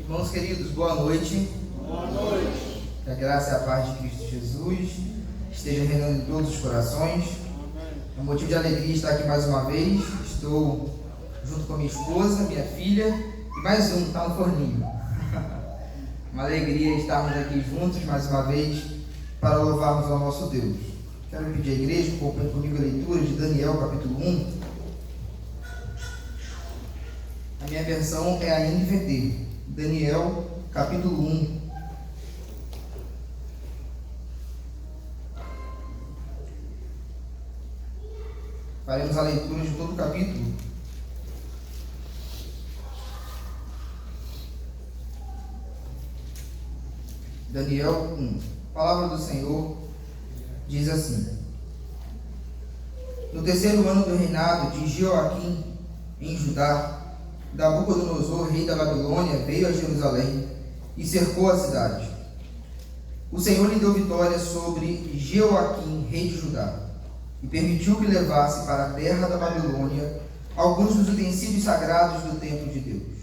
Irmãos queridos, boa noite. Boa noite. Que a graça e a paz de Cristo Jesus esteja reinando em todos os corações. É um motivo de alegria estar aqui mais uma vez. Estou junto com a minha esposa, minha filha e mais um, está no forninho. Uma alegria estarmos aqui juntos mais uma vez para louvarmos ao nosso Deus. Quero pedir à igreja que acompanhe comigo a leitura de Daniel, capítulo 1. A minha versão é a NVT. Daniel, capítulo 1. Faremos a leitura de todo o capítulo. Daniel 1. A palavra do Senhor diz assim: No terceiro ano do reinado de Jeoaquim em Judá, Nabucodonosor, rei da Babilônia, veio a Jerusalém e cercou a cidade. O Senhor lhe deu vitória sobre Jeoaquim, rei de Judá, e permitiu que levasse para a terra da Babilônia alguns dos utensílios sagrados do templo de Deus.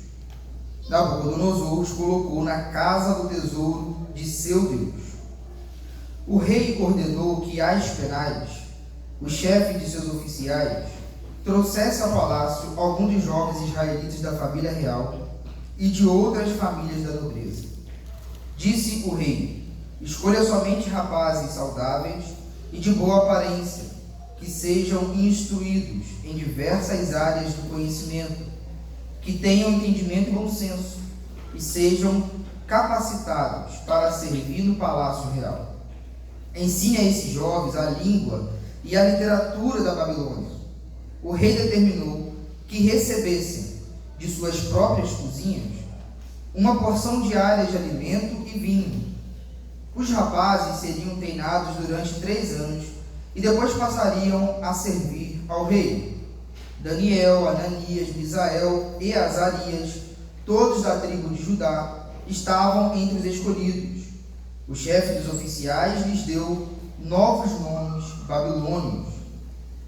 Nabucodonosor os colocou na casa do tesouro de seu Deus. O rei ordenou que Aspenaz, o chefe de seus oficiais, trouxesse ao palácio alguns dos jovens israelitas da família real e de outras famílias da nobreza. Disse o rei: escolha somente rapazes saudáveis e de boa aparência, que sejam instruídos em diversas áreas do conhecimento, que tenham entendimento e bom senso, e sejam capacitados para servir no palácio real. Ensine a esses jovens a língua e a literatura da Babilônia. O rei determinou que recebessem de suas próprias cozinhas uma porção diária de alimento e vinho. Os rapazes seriam treinados durante 3 anos e depois passariam a servir ao rei. Daniel, Ananias, Misael e Azarias, todos da tribo de Judá, estavam entre os escolhidos. O chefe dos oficiais lhes deu novos nomes babilônios.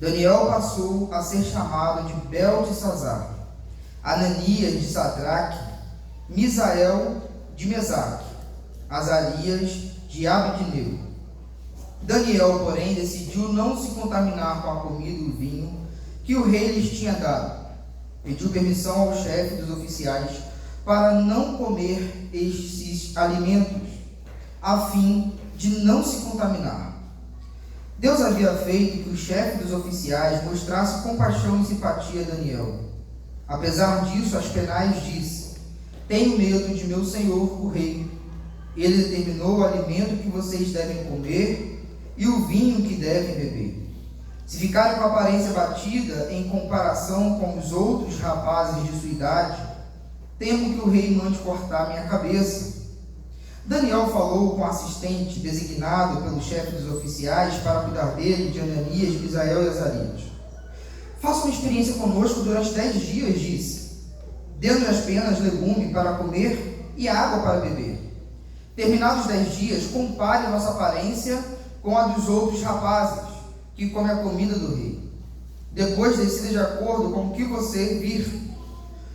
Daniel passou a ser chamado de Beltesazar, Ananias de Sadraque, Misael de Mesaque, Azarias de Abednego. Daniel, porém, decidiu não se contaminar com a comida e o vinho que o rei lhes tinha dado. Pediu permissão ao chefe dos oficiais para não comer estes alimentos, a fim de não se contaminar. Deus havia feito que o chefe dos oficiais mostrasse compaixão e simpatia a Daniel. Apesar disso, Aspenaz disse: tenho medo de meu senhor, o rei. Ele determinou o alimento que vocês devem comer e o vinho que devem beber. Se ficarem com a aparência batida em comparação com os outros rapazes de sua idade, temo que o rei mande cortar minha cabeça. Daniel falou com o assistente designado pelo chefe dos oficiais para cuidar dele, de Ananias, Misael e Azarias. Faça uma experiência conosco durante 10 dias, disse. Dê-nos apenas legume para comer e água para beber. Terminados 10 dias, compare nossa aparência com a dos outros rapazes, que comem a comida do rei. Depois decida de acordo com o que você vir.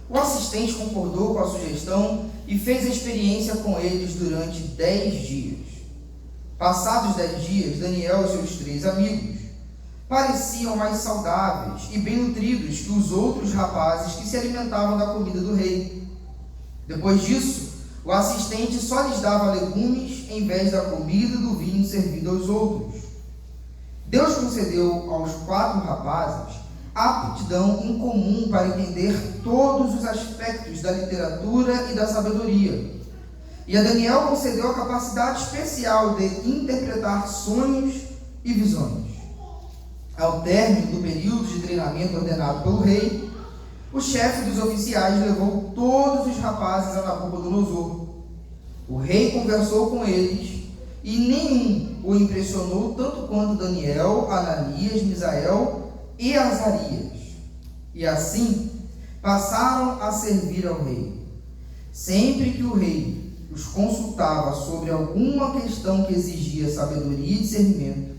O assistente concordou com a sugestão e fez a experiência com eles durante 10 dias. Passados 10 dias, Daniel e seus 3 amigos pareciam mais saudáveis e bem nutridos que os outros rapazes que se alimentavam da comida do rei. Depois disso, o assistente só lhes dava legumes em vez da comida e do vinho servido aos outros. Deus concedeu aos 4 rapazes aptidão em comum para entender todos os aspectos da literatura e da sabedoria. E a Daniel concedeu a capacidade especial de interpretar sonhos e visões. Ao término do período de treinamento ordenado pelo rei, o chefe dos oficiais levou todos os rapazes a Nabucodonosor. O rei conversou com eles e nenhum o impressionou tanto quanto Daniel, Ananias, Misael e Azarias, e assim passaram a servir ao rei. Sempre que o rei os consultava sobre alguma questão que exigia sabedoria e discernimento,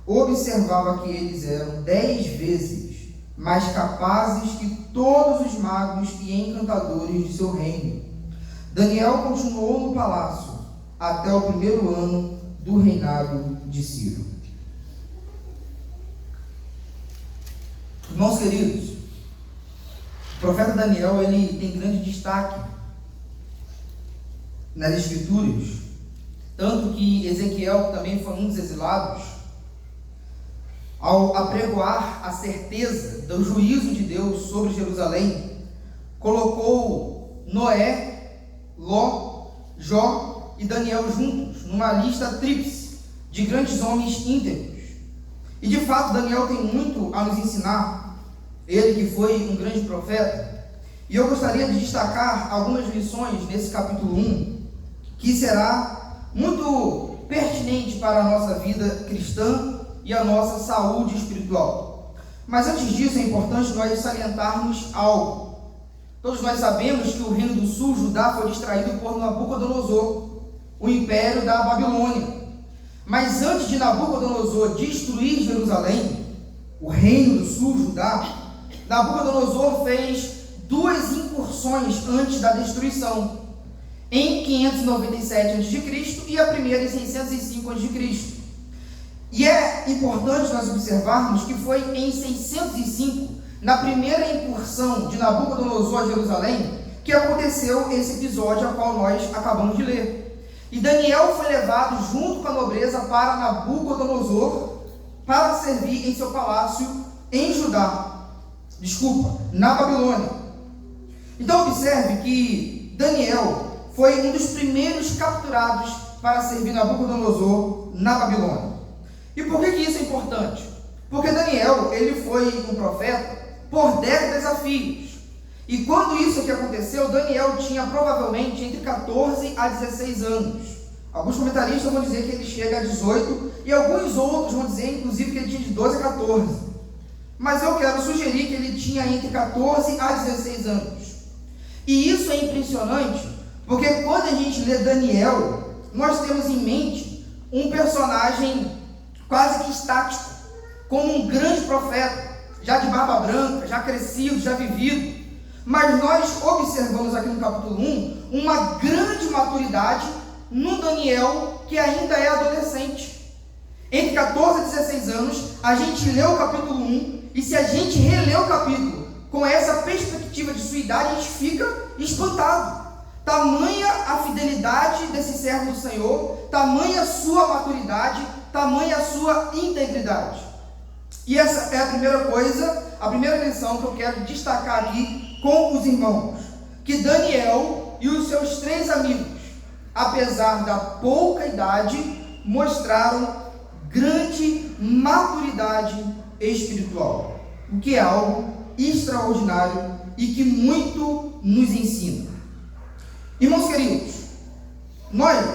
observava que eles eram 10 vezes mais capazes que todos os magos e encantadores de seu reino. Daniel continuou no palácio até o primeiro ano do reinado de Ciro. Irmãos queridos, o profeta Daniel, ele tem grande destaque nas Escrituras, tanto que Ezequiel, que também foi um dos exilados, ao apregoar a certeza do juízo de Deus sobre Jerusalém, colocou Noé, Ló, Jó e Daniel juntos, numa lista tríplice de grandes homens íntegros. E de fato, Daniel tem muito a nos ensinar, ele que foi um grande profeta. E eu gostaria de destacar algumas lições nesse capítulo 1, que será muito pertinente para a nossa vida cristã e a nossa saúde espiritual. Mas antes disso, é importante nós salientarmos algo. Todos nós sabemos que o reino do sul, Judá, foi distraído por Nabucodonosor, o império da Babilônia. Mas antes de Nabucodonosor destruir Jerusalém, o reino do sul, Judá, Nabucodonosor fez duas incursões antes da destruição, em 597 a.C. e a primeira em 605 a.C. E é importante nós observarmos que foi em 605, na primeira incursão de Nabucodonosor a Jerusalém, que aconteceu esse episódio a qual nós acabamos de ler. E Daniel foi levado junto com a nobreza para Nabucodonosor para servir em seu palácio em na Babilônia. Então observe que Daniel foi um dos primeiros capturados para servir Nabucodonosor na Babilônia. E por que isso é importante? Porque Daniel, ele foi um profeta por 10 desafios. E quando isso aqui aconteceu, Daniel tinha provavelmente entre 14 a 16 anos. Alguns comentaristas vão dizer que ele chega a 18, e alguns outros vão dizer, inclusive, que ele tinha de 12 a 14. Mas eu quero sugerir que ele tinha entre 14 a 16 anos. E isso é impressionante, porque quando a gente lê Daniel, nós temos em mente um personagem quase que estático, como um grande profeta, já de barba branca, já crescido, já vivido. Mas nós observamos aqui no capítulo 1 uma grande maturidade no Daniel, que ainda é adolescente. Entre 14 e 16 anos, a gente lê o capítulo 1, e se a gente relê o capítulo com essa perspectiva de sua idade, a gente fica espantado. Tamanha a fidelidade desse servo do Senhor, tamanha a sua maturidade, tamanha a sua integridade. E essa é a primeira coisa, a primeira lição que eu quero destacar aqui com os irmãos, que Daniel e os seus 3 amigos, apesar da pouca idade, mostraram grande maturidade espiritual, o que é algo extraordinário e que muito nos ensina. Irmãos queridos, nós,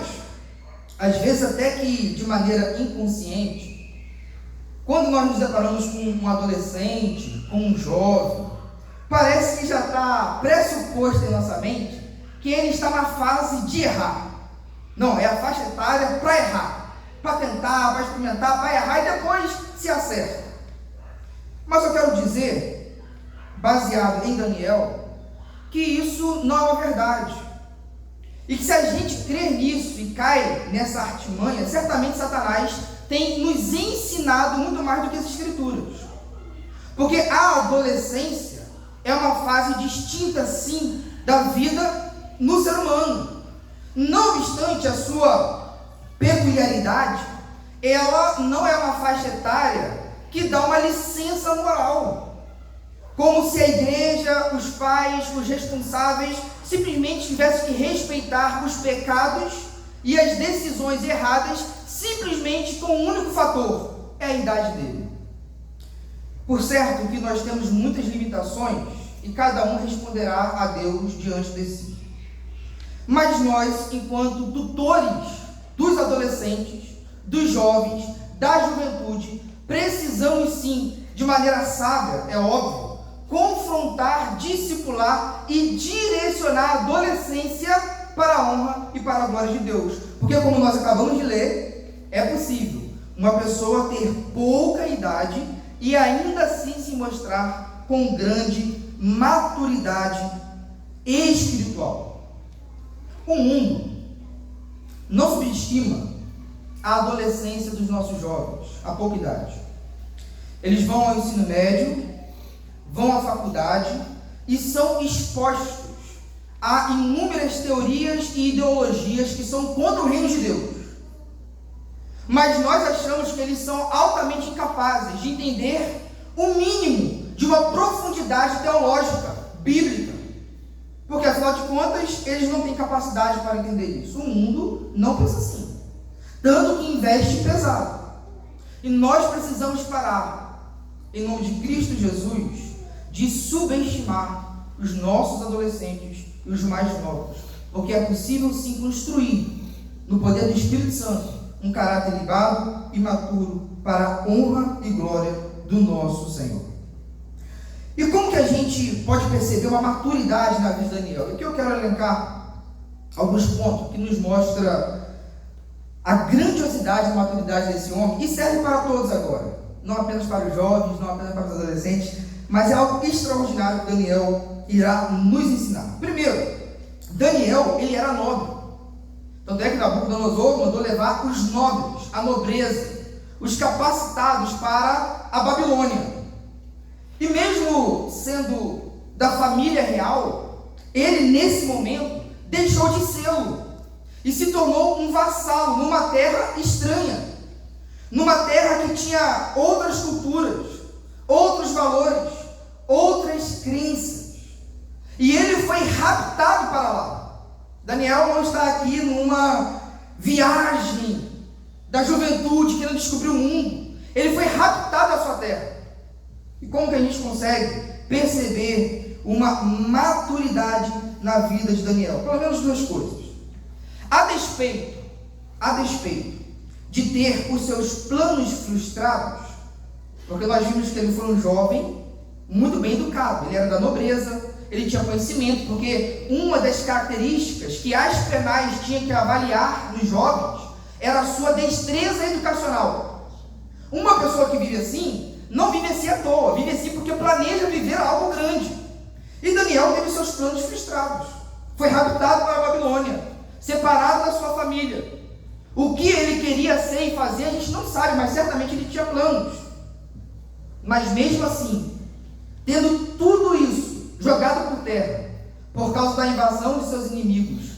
às vezes até que de maneira inconsciente, quando nós nos deparamos com um adolescente, com um jovem, parece que já está pressuposto em nossa mente que ele está na fase de errar. Não, é a faixa etária para errar, para tentar, para experimentar, para errar e depois se acerta. Mas eu quero dizer, baseado em Daniel, que isso não é uma verdade. E que se a gente crer nisso e cai nessa artimanha, certamente Satanás tem nos ensinado muito mais do que as Escrituras. Porque a adolescência é uma fase distinta, sim, da vida no ser humano. Não obstante a sua peculiaridade, ela não é uma faixa etária que dá uma licença moral. Como se a igreja, os pais, os responsáveis simplesmente tivessem que respeitar os pecados e as decisões erradas simplesmente com um único fator, é a idade dele. Por certo que nós temos muitas limitações e cada um responderá a Deus diante de si. Mas nós, enquanto tutores dos adolescentes, dos jovens, da juventude, precisamos sim, de maneira sábia, é óbvio, confrontar, discipular e direcionar a adolescência para a honra e para a glória de Deus. Porque como nós acabamos de ler, é possível uma pessoa ter pouca idade e ainda assim se mostrar com grande maturidade espiritual. O mundo não subestima a adolescência dos nossos jovens, a pouca idade. Eles vão ao ensino médio, vão à faculdade e são expostos a inúmeras teorias e ideologias que são contra o reino de Deus. Mas nós achamos que eles são altamente incapazes de entender o mínimo de uma profundidade teológica, bíblica. Porque, afinal de contas, eles não têm capacidade para entender isso. O mundo não pensa assim. Tanto que investe pesado. E nós precisamos parar, em nome de Cristo Jesus, de subestimar os nossos adolescentes e os mais novos. Porque é possível sim construir, no poder do Espírito Santo, um caráter ligado e maturo para a honra e glória do nosso Senhor. E como que a gente pode perceber uma maturidade na vida de Daniel? Aqui eu quero elencar alguns pontos que nos mostra a grandiosidade e a maturidade desse homem, e serve para todos agora, não apenas para os jovens, não apenas para os adolescentes, mas é algo extraordinário que Daniel irá nos ensinar. Primeiro, Daniel, ele era nobre. Tanto é que Nabucodonosor mandou levar os nobres, a nobreza, os capacitados para a Babilônia. E mesmo sendo da família real, ele nesse momento deixou de sê-lo e se tornou um vassalo numa terra estranha, numa terra que tinha outras culturas, outros valores, outras crenças. E ele foi raptado para lá. Daniel não está aqui numa viagem da juventude querendo descobrir o mundo. Ele foi raptado à sua terra. E como que a gente consegue perceber uma maturidade na vida de Daniel? Pelo menos duas coisas. A despeito de ter os seus planos frustrados, porque nós vimos que ele foi um jovem muito bem educado, ele era da nobreza, ele tinha conhecimento, porque uma das características que as penais tinham que avaliar nos jovens era a sua destreza educacional. Uma pessoa que vive assim, não vive assim à toa, vive assim porque planeja viver algo grande. E Daniel teve seus planos frustrados, foi raptado para a Babilônia, separado da sua família. O que ele queria ser e fazer a gente não sabe, mas certamente ele tinha planos. Mas mesmo assim, tendo tudo isso jogado por terra, por causa da invasão de seus inimigos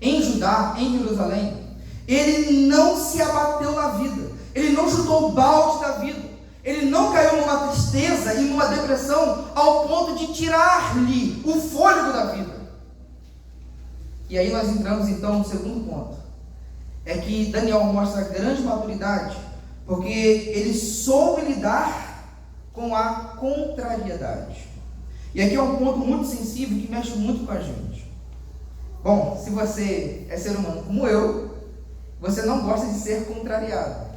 em Judá, em Jerusalém, ele não se abateu na vida, ele não chutou o balde da vida, ele não caiu numa tristeza e numa depressão ao ponto de tirar-lhe o fôlego da vida. E aí nós entramos então no segundo ponto, é que Daniel mostra grande maturidade, porque ele soube lidar com a contrariedade. E aqui é um ponto muito sensível que mexe muito com a gente. Bom, se você é ser humano como eu, você não gosta de ser contrariado.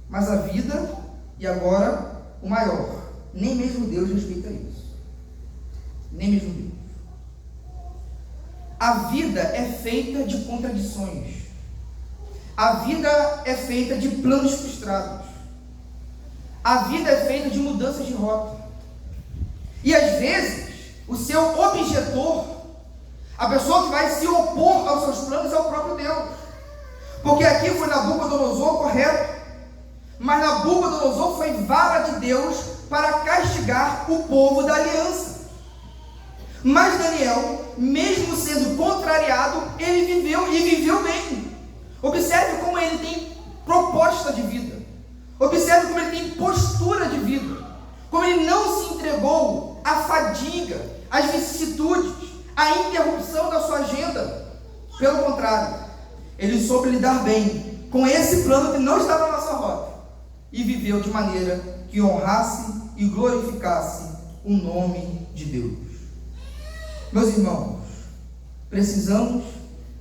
Mas a vida, e agora o maior, nem mesmo Deus respeita isso. Nem mesmo Deus. A vida é feita de contradições. A vida é feita de planos frustrados. A vida é feita de mudanças de rota. E às vezes, o seu objetor, a pessoa que vai se opor aos seus planos, é o próprio Deus. Porque aqui foi Nabucodonosor, correto, mas Nabucodonosor foi vara de Deus para castigar o povo da aliança. Mas Daniel, mesmo sendo contrariado, ele viveu e viveu bem. Observe como ele tem proposta de vida. Observe como ele tem postura de vida. Como ele não se entregou à fadiga, às vicissitudes, à interrupção da sua agenda. Pelo contrário, ele soube lidar bem com esse plano que não estava na nossa rota e viveu de maneira que honrasse e glorificasse o nome de Deus. Meus irmãos, precisamos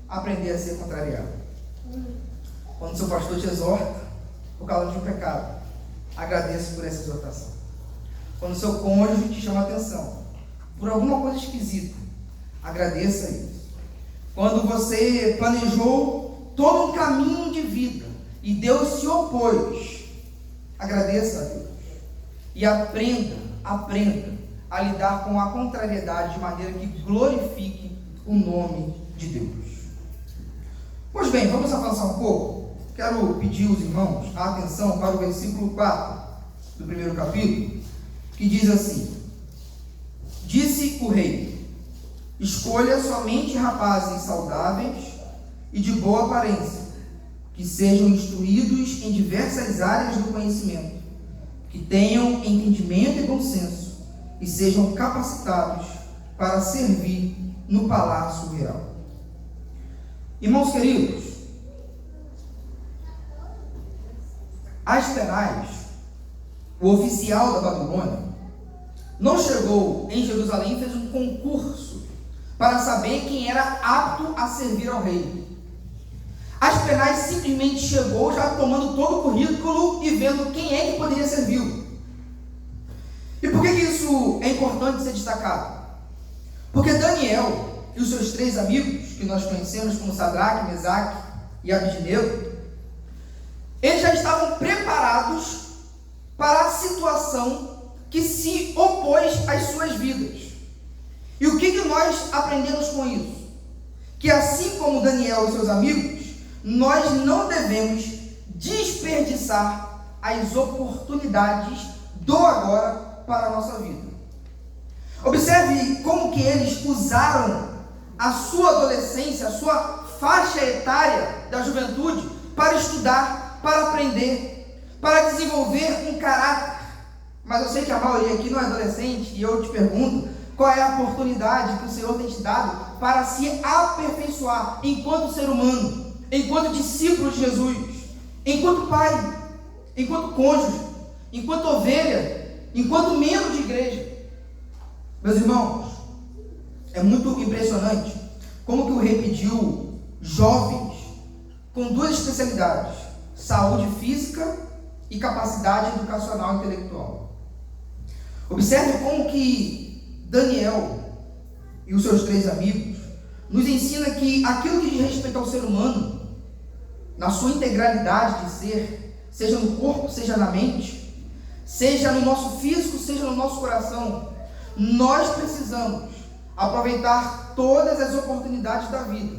aprender a ser contrariado. Quando seu pastor te exorta por causa de um pecado, agradeça por essa exortação. Quando seu cônjuge te chama a atenção por alguma coisa esquisita, agradeça isso. Quando você planejou todo um caminho de vida e Deus se opôs, agradeça a Deus. E aprenda a lidar com a contrariedade de maneira que glorifique o nome de Deus. Pois bem, vamos avançar um pouco. Quero pedir aos irmãos a atenção para o versículo 4 do primeiro capítulo, que diz assim: Disse o rei: escolha somente rapazes saudáveis e de boa aparência, que sejam instruídos em diversas áreas do conhecimento, que tenham entendimento e bom senso, e sejam capacitados para servir no palácio real. Irmãos queridos, Aspenaz, o oficial da Babilônia, não chegou em Jerusalém e fez um concurso para saber quem era apto a servir ao rei. Aspenaz simplesmente chegou já tomando todo o currículo e vendo quem é que poderia servi-lo. E por que isso é importante ser destacado? Porque Daniel e os seus 3 amigos, que nós conhecemos como Sadraque, Mesaque e Abednego, eles já estavam preparados para a situação que se opôs às suas vidas. E o que nós aprendemos com isso? Que assim como Daniel e seus amigos, nós não devemos desperdiçar as oportunidades do agora para a nossa vida. Observe como que eles usaram a sua adolescência, a sua faixa etária da juventude para estudar, para aprender, para desenvolver um caráter. Mas eu sei que a maioria aqui não é adolescente, e eu te pergunto, qual é a oportunidade que o Senhor tem te dado para se aperfeiçoar enquanto ser humano, enquanto discípulo de Jesus, enquanto pai, enquanto cônjuge, enquanto ovelha, enquanto membro de igreja? Meus irmãos, é muito impressionante como que o rei pediu jovens com 2 especialidades: saúde física e capacidade educacional e intelectual. Observe como que Daniel e os seus 3 amigos nos ensina que aquilo que diz respeito ao ser humano, na sua integralidade de ser, seja no corpo, seja na mente, seja no nosso físico, seja no nosso coração, nós precisamos aproveitar todas as oportunidades da vida,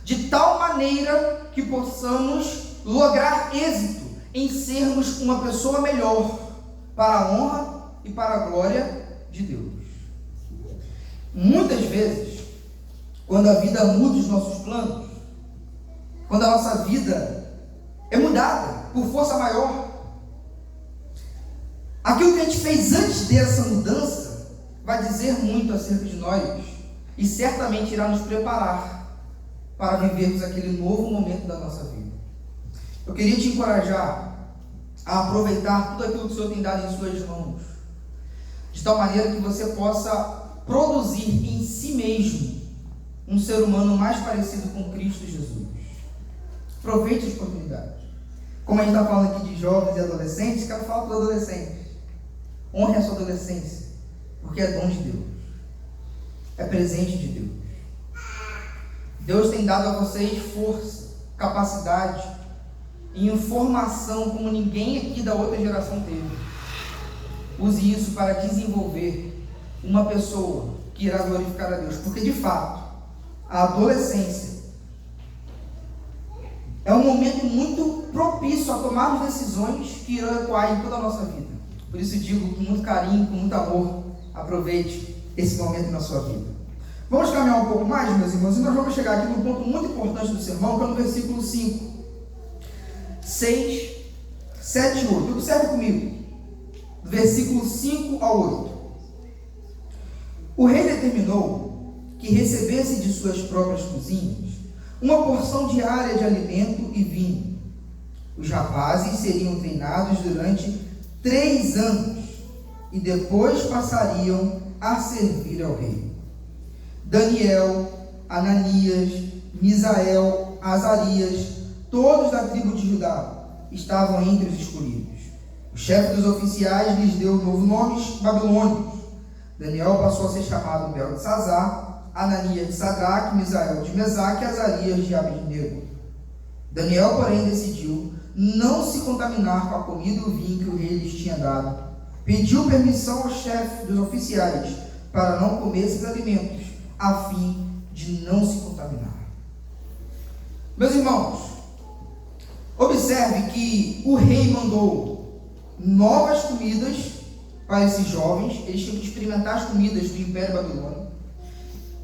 de tal maneira que possamos lograr êxito em sermos uma pessoa melhor, para a honra e para a glória de Deus. Muitas vezes, quando a vida muda os nossos planos, quando a nossa vida é mudada por força maior, aquilo que a gente fez antes dessa mudança vai dizer muito acerca de nós e certamente irá nos preparar para vivermos aquele novo momento da nossa vida. Eu queria te encorajar a aproveitar tudo aquilo que o Senhor tem dado em suas mãos, de tal maneira que você possa produzir em si mesmo um ser humano mais parecido com Cristo Jesus. Aproveite as oportunidades. Como a gente está falando aqui de jovens e adolescentes, quero falar para os adolescentes: honre a sua adolescência, porque é dom de Deus, é presente de Deus. Deus tem dado a vocês força, capacidade e informação como ninguém aqui da outra geração teve. Use isso para desenvolver uma pessoa que irá glorificar a Deus, porque de fato a adolescência é um momento muito propício a tomarmos decisões que irão ecoar em toda a nossa vida. Por isso digo com muito carinho, com muito amor, aproveite esse momento na sua vida. Vamos caminhar um pouco mais, meus irmãos, e nós vamos chegar aqui num ponto muito importante do sermão, que é no versículo 5, 6, 7 e 8. Observe comigo, do versículo 5 ao 8. O rei determinou que recebesse de suas próprias cozinhas uma porção diária de alimento e vinho. Os rapazes seriam treinados durante 3 anos e depois passariam a servir ao rei. Daniel, Ananias, Misael, Azarias, todos da tribo de Judá, estavam entre os escolhidos. O chefe dos oficiais lhes deu novos nomes babilônicos. Daniel passou a ser chamado Beltesazar, Ananias de Sadraque, Misael de Mesaque e Azarias de Abednego. Daniel, porém, decidiu não se contaminar com a comida e o vinho que o rei lhes tinha dado. Pediu permissão ao chefe dos oficiais para não comer esses alimentos, a fim de não se contaminar. Meus irmãos, observe que o rei mandou novas comidas para esses jovens. Eles tinham que experimentar as comidas do Império Babilônico.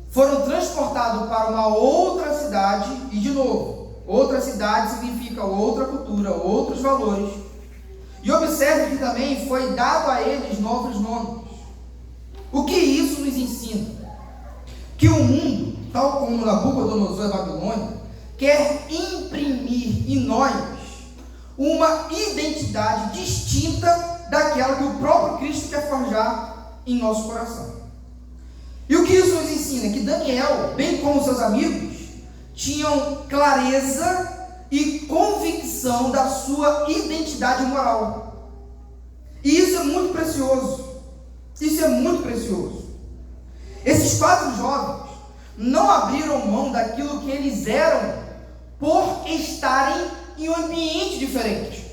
Foram transportados para uma outra cidade, e de novo, outra cidade significa outra cultura, outros valores. E observe que também foi dado a eles novos nomes. O que isso nos ensina? Que o mundo, tal como Nabucodonosor e Babilônia, quer imprimir em nós uma identidade distinta daquela que o próprio Cristo quer forjar em nosso coração. E o que isso nos ensina? Que Daniel, bem como seus amigos, tinham clareza e convicção da sua identidade moral. E isso é muito precioso. Isso é muito precioso. Esses 4 jovens não abriram mão daquilo que eles eram por estarem em um ambiente diferente.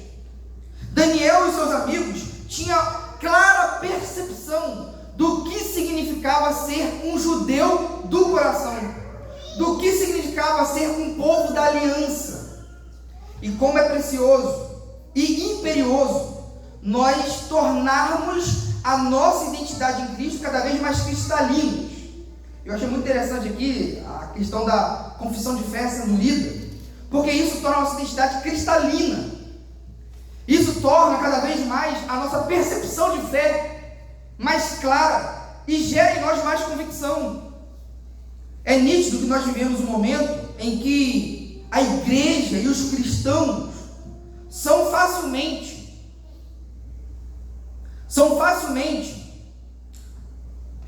Daniel e seus amigos tinham clara percepção do que significava ser um judeu do coração, do que significava ser um povo da aliança. E como é precioso e imperioso nós tornarmos a nossa identidade em Cristo cada vez mais cristalinos. Eu achei muito interessante aqui a questão da confissão de fé sendo lida, porque isso torna a nossa identidade cristalina. Isso torna cada vez mais a nossa percepção de fé mais clara e gera em nós mais convicção. É nítido que nós vivemos um momento em que a igreja e os cristãos são facilmente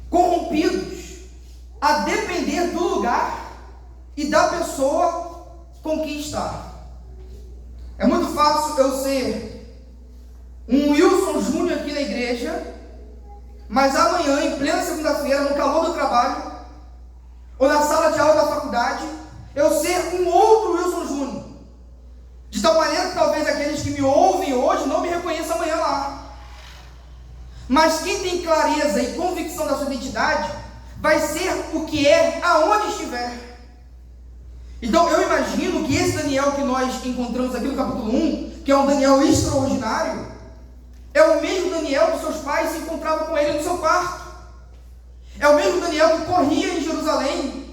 corrompidos a depender do lugar e da pessoa com quem está. É muito fácil eu ser um Wilson Júnior aqui na igreja, mas amanhã, em plena segunda-feira, no calor do trabalho, ou na sala de aula da faculdade, eu ser um outro Wilson Júnior, de tal maneira que talvez aqueles que me ouvem hoje não me reconheçam amanhã lá. Mas quem tem clareza e convicção da sua identidade, vai ser o que é aonde estiver. Então eu imagino que esse Daniel que nós encontramos aqui no capítulo 1, que é um Daniel extraordinário, é o mesmo Daniel que seus pais se encontravam com ele no seu quarto. É o mesmo Daniel que corria em Jerusalém.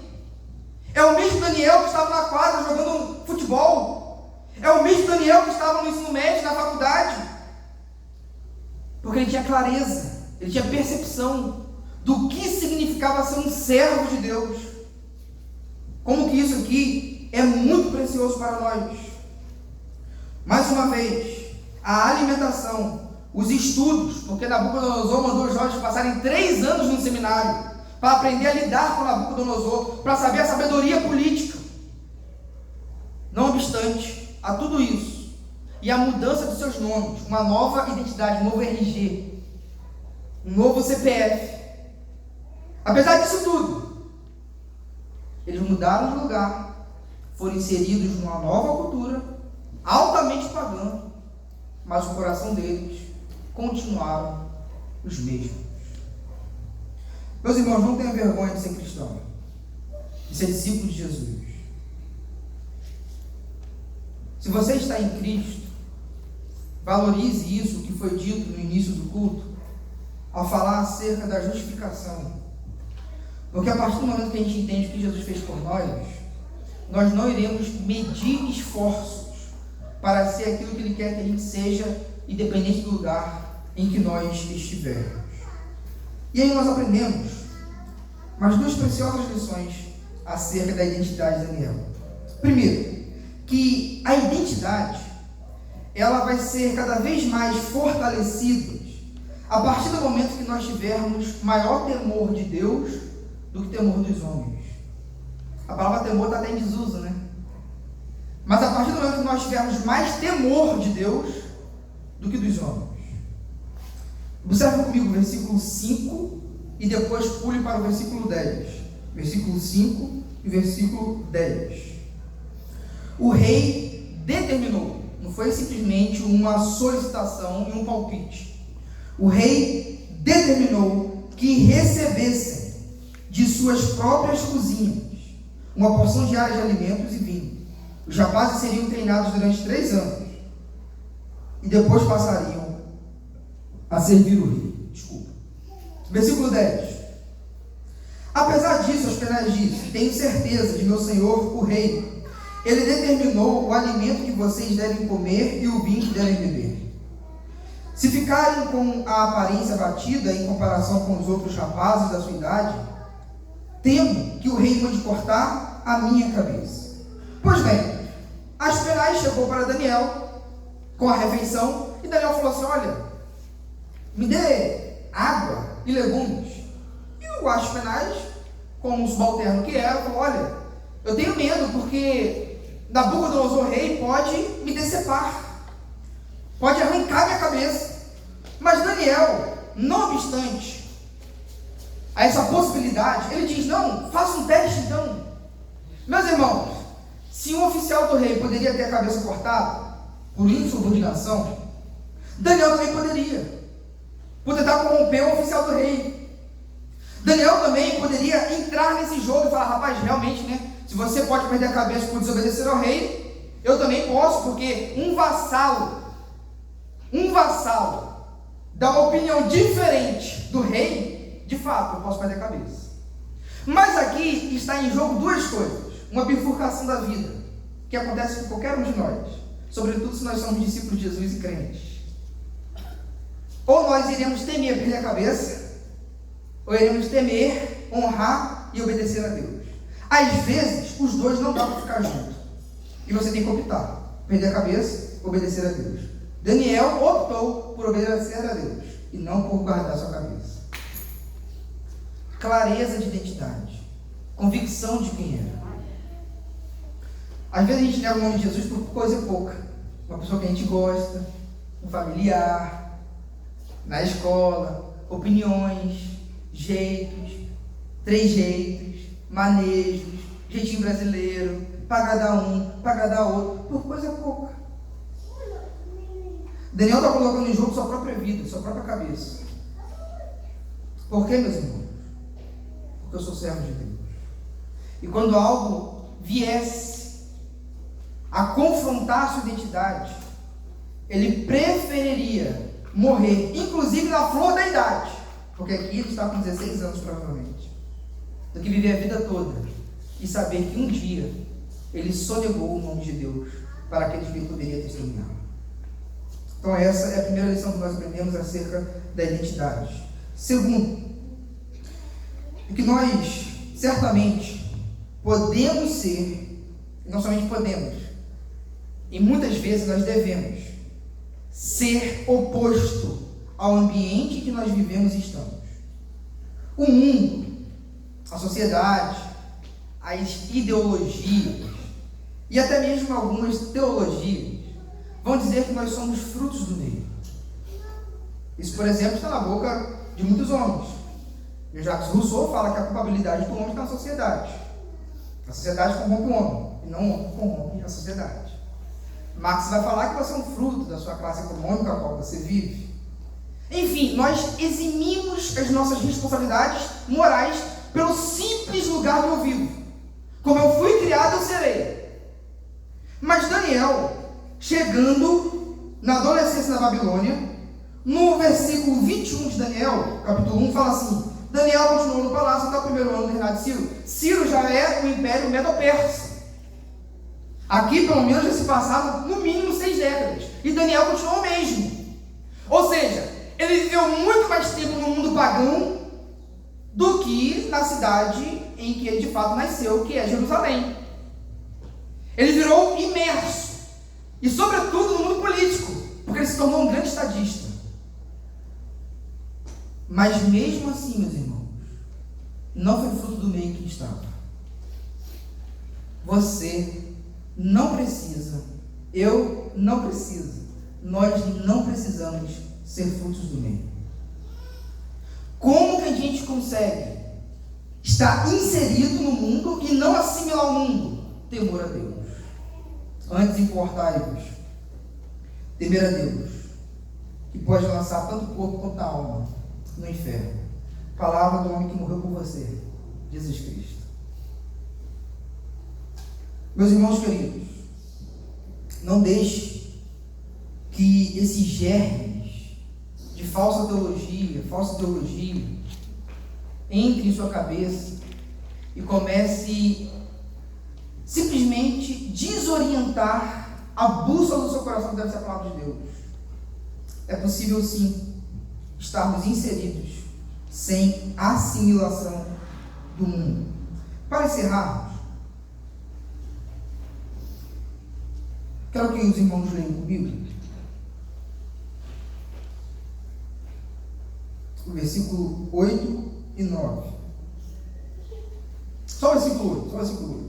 É o mesmo Daniel que estava na quadra jogando futebol. É o mesmo Daniel que estava no ensino médio, na faculdade. Porque ele tinha clareza, ele tinha percepção do que significava ser um servo de Deus. Como que isso aqui é muito precioso para nós. Mais uma vez, a alimentação, os estudos, porque Nabucodonosor mandou os jovens passarem 3 anos no seminário para aprender a lidar com Nabucodonosor, para saber a sabedoria política. Não obstante a tudo isso, e a mudança dos seus nomes, uma nova identidade, um novo RG, um novo CPF, apesar disso tudo, eles mudaram de lugar, foram inseridos numa nova cultura, altamente pagã, mas o coração deles continuaram os mesmos. Meus irmãos, não tenham vergonha de ser cristão, de ser discípulo de Jesus. Se você está em Cristo, valorize isso que foi dito no início do culto, ao falar acerca da justificação. Porque a partir do momento que a gente entende o que Jesus fez por nós não iremos medir esforços para ser aquilo que Ele quer que a gente seja, independente do lugar em que nós estivermos. E aí nós aprendemos mais 2 preciosas lições acerca da identidade de Daniel. Primeiro, que a identidade, ela vai ser cada vez mais fortalecida a partir do momento que nós tivermos maior temor de Deus do que temor dos homens. A palavra temor está até em desuso, né? Mas a partir do momento que nós tivermos mais temor de Deus do que dos homens. Observe comigo o versículo 5 e depois pule para o versículo 10. Versículo 5 e versículo 10. O rei determinou, não foi simplesmente uma solicitação e um palpite. O rei determinou que recebessem de suas próprias cozinhas uma porção diária de alimentos e vinho, Os rapazes seriam treinados durante 3 anos e depois passariam a servir o rei. Desculpa. Versículo 10. Apesar disso, Aspenaz disse: tenho certeza de meu senhor, o rei. Ele determinou o alimento que vocês devem comer e o vinho que devem beber. Se ficarem com a aparência abatida em comparação com os outros rapazes da sua idade, temo que o rei mande cortar a minha cabeça. Pois bem, Aspenaz chegou para Daniel com a refeição e Daniel falou assim: olha, me dê água e legumes. E o Aspenaz, como um subalterno que era, falou: olha, eu tenho medo porque Nabucodonosor rei pode me decepar, pode arrancar minha cabeça. Mas Daniel, não obstante a essa possibilidade, ele diz: não, faça um teste então. Meus irmãos, se um oficial do rei poderia ter a cabeça cortada por insubordinação, Daniel também poderia, por tentar corromper o oficial do rei. Daniel também poderia entrar nesse jogo e falar: rapaz, realmente, né? Se você pode perder a cabeça por desobedecer ao rei, eu também posso, porque um vassalo dá uma opinião diferente do rei, de fato, eu posso perder a cabeça. Mas aqui está em jogo 2 coisas: uma bifurcação da vida, que acontece com qualquer um de nós, sobretudo se nós somos discípulos de Jesus e crentes. Ou nós iremos temer perder a cabeça, ou iremos temer, honrar e obedecer a Deus. Às vezes, os dois não dá para ficar juntos, e você tem que optar: perder a cabeça, obedecer a Deus. Daniel optou por obedecer a Deus e não por guardar sua cabeça. Clareza de identidade, convicção de quem era. Às vezes a gente nega o nome de Jesus por coisa pouca. Uma pessoa que a gente gosta, um familiar, na escola, opiniões, jeitos, trejeitos, manejos, jeitinho brasileiro, para agradar um, para agradar outro, por coisa pouca. Daniel está colocando em jogo sua própria vida, sua própria cabeça. Por quê, meus irmãos? Porque eu sou servo de Deus. E quando algo viesse a confrontar sua identidade, ele preferiria morrer, inclusive na flor da idade, porque aqui ele está com 16 anos provavelmente, do que viver a vida toda e saber que um dia ele sonegou o nome de Deus para aqueles que ele poderia testemunhar. Então essa é a primeira lição que nós aprendemos acerca da identidade. Segundo, que nós certamente podemos ser, não somente podemos, e muitas vezes nós devemos ser oposto ao ambiente que nós vivemos e estamos. O mundo, a sociedade, as ideologias e até mesmo algumas teologias vão dizer que nós somos frutos do meio. Isso, por exemplo, está na boca de muitos homens. E Jacques Rousseau fala que a culpabilidade do homem está na sociedade. A sociedade corrompe o homem, e não o homem corrompe a sociedade. Marx vai falar que você é um fruto da sua classe econômica a qual você vive. Enfim, nós eximimos as nossas responsabilidades morais pelo simples lugar que eu vivo. Como eu fui criado, eu serei. Mas Daniel, chegando na adolescência na Babilônia, no versículo 21 de Daniel, capítulo 1, fala assim: Daniel continuou no palácio até o 1º ano do reinado de Ciro. Ciro já é o Império Medo-Persa. Aqui, pelo menos, já se passaram no mínimo 6 décadas. E Daniel continuou o mesmo. Ou seja, ele viveu muito mais tempo no mundo pagão do que na cidade em que ele de fato nasceu, que é Jerusalém. Ele virou imerso. E sobretudo no mundo político, porque ele se tornou um grande estadista. Mas mesmo assim, meus irmãos, não foi fruto do meio que ele estava. Você não precisa, eu não preciso, nós não precisamos ser frutos do meio. Como que a gente consegue estar inserido no mundo e não assimilar o mundo? Temor a Deus. Antes importai-vos, temer a Deus, que pode lançar tanto o corpo quanto a alma no inferno. Palavra do homem que morreu por você, Jesus Cristo. Meus irmãos queridos, Não deixe que esses germes de falsa teologia entre em sua cabeça e comece simplesmente desorientar a bússola do seu coração, que deve ser a palavra de Deus. É possível sim estarmos inseridos sem assimilação do mundo. Para encerrarmos, quero que os irmãos leiam comigo o versículo 8 e 9. Só o versículo 8.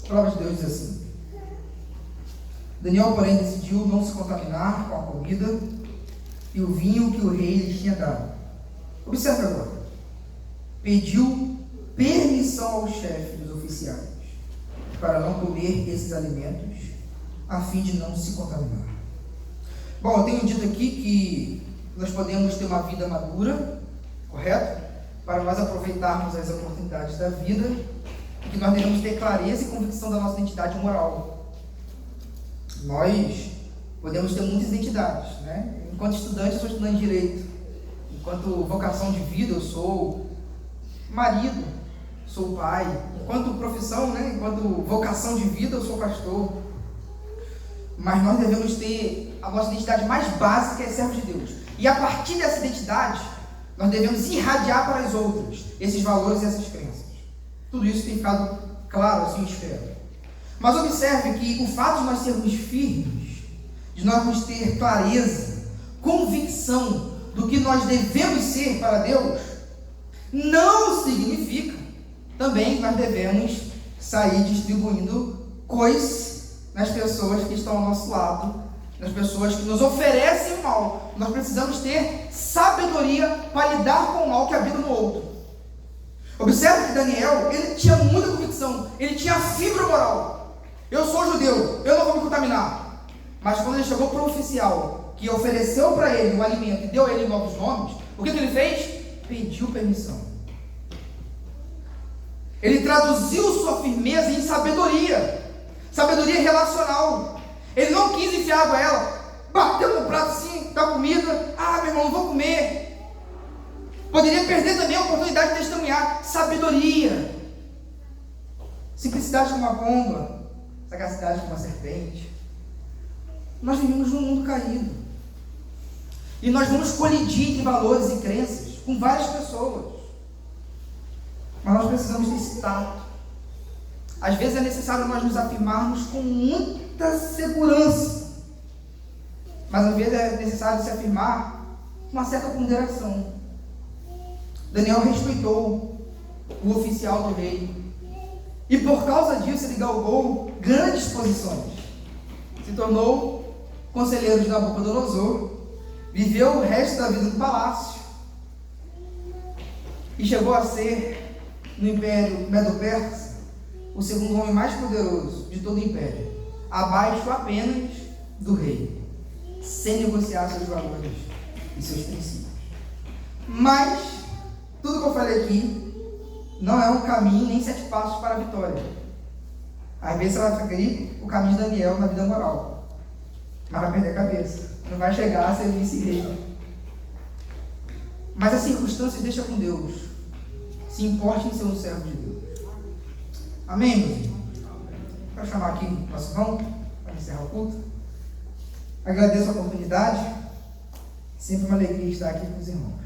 A palavra de Deus diz assim: Daniel, porém, decidiu não se contaminar com a comida e o vinho que o rei lhe tinha dado. Observe agora. Pediu permissão ao chefe dos oficiais para não comer esses alimentos, a fim de não se contaminar. Bom, eu tenho dito aqui que nós podemos ter uma vida madura, correto? Para nós aproveitarmos as oportunidades da vida, e que nós devemos ter clareza e convicção da nossa identidade moral. Nós podemos ter muitas identidades, né? Enquanto estudante, eu sou estudante de Direito. Enquanto vocação de vida, eu sou marido, sou pai. Enquanto profissão, né? Enquanto vocação de vida, eu sou pastor. Mas nós devemos ter a nossa identidade mais básica, que é servo de Deus. E a partir dessa identidade, nós devemos irradiar para as outras esses valores e essas crenças. Tudo isso tem ficado claro, assim eu espero. Mas observe que o fato de nós sermos firmes, de nós ter clareza, convicção do que nós devemos ser para Deus, não significa também que nós devemos sair distribuindo coisas nas pessoas que estão ao nosso lado, nas pessoas que nos oferecem o mal. Nós precisamos ter sabedoria para lidar com o mal que habita no outro. Observe que Daniel, ele tinha muita convicção, ele tinha fibra moral. Eu sou judeu, eu não vou me contaminar. Mas quando ele chegou para o oficial, que ofereceu para ele um alimento e deu a ele novos nomes, o que ele fez? Pediu permissão. Ele traduziu sua firmeza em sabedoria relacional. Ele não quis enfiar água a ela, bateu no prato assim, da comida, meu irmão, não vou comer. Poderia perder também a oportunidade de testemunhar. Sabedoria, simplicidade como uma pomba, sagacidade como uma serpente. Nós vivemos num mundo caído, e nós vamos colidir entre valores e crenças com várias pessoas, mas nós precisamos desse tato. Às vezes é necessário nós nos afirmarmos com muita segurança, mas às vezes é necessário se afirmar com uma certa ponderação. Daniel respeitou o oficial do rei, e por causa disso ele galgou grandes posições. Se tornou conselheiro de Nabucodonosor, viveu o resto da vida no palácio, e chegou a ser, no Império Medo-Persa, o segundo homem mais poderoso de todo o Império, abaixo apenas do rei, sem negociar seus valores e seus princípios. Mas tudo que eu falei aqui não é um caminho nem 7 passos para a vitória. Às vezes você vai seguir o caminho de Daniel na vida moral, mas vai perder a cabeça, não vai chegar a ser vice-rei. Mas as circunstâncias deixa com Deus. Se importe em ser um servo de Deus. Amém, meus irmãos? Quero chamar aqui o nosso irmão para encerrar o culto. Agradeço a oportunidade. Sempre uma alegria estar aqui com os irmãos.